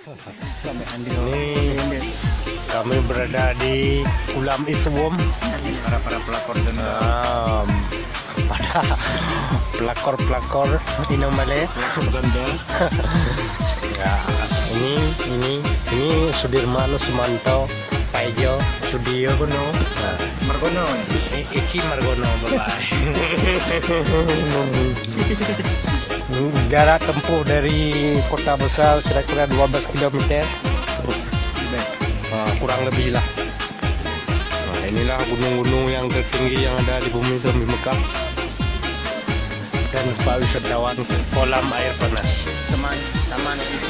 Ini kami berada di Ulam Iswom. Para pelakor dan Pada pelakor Inomale. gandel. Ya, ini Sudirman Sumanto, Paijo, Sudio Gono. Margono. Iki Margono, bye. Jarak tempuh dari kota besar kira-kira 12 km. Kurang lebih lah. Nah, inilah gunung-gunung yang tertinggi yang ada di bumi zombie Mekah. Dan Pak wisatawan kolam air panas. Taman itu.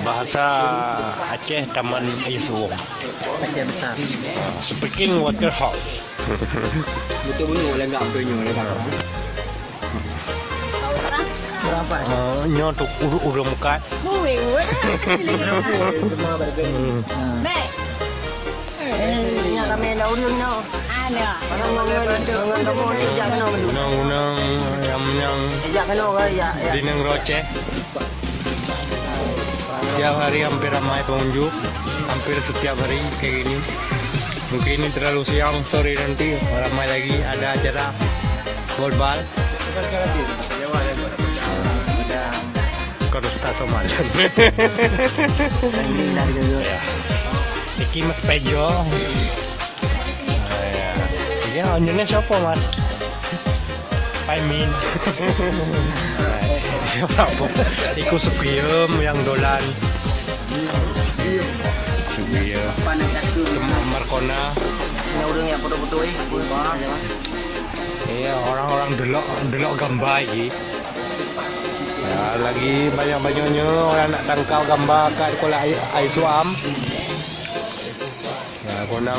Bahasa Aceh Taman Iswom. Aceh besar. Speaking water house. Betul bunyi oleh enggak punya oleh bang. Berapa? Nyotuk udah muka. Baik. Nya kami dah urun no. Ada. Orang dengan kamu sejak kena dulu. Unang yang Sejak kena ya. di Neng Roce. Setiap hari hampir ramai pengunjung. Hampir setiap hari kayak gini. Mungkin ini terlalu siang, sorry nanti ramai lagi ada acara golbal. Terus tak somalan. Iki Mas Pejo. Ya, anjingnya siapa Mas? Paimin. Iku Sepiem yang dolan. Sepiem. Markona. Urung ya foto-foto Iya, orang-orang delok gambar iki. Ya, lagi banyak-banyaknya orang nak tangkau gambar kat sekolah air suam. Ya, konang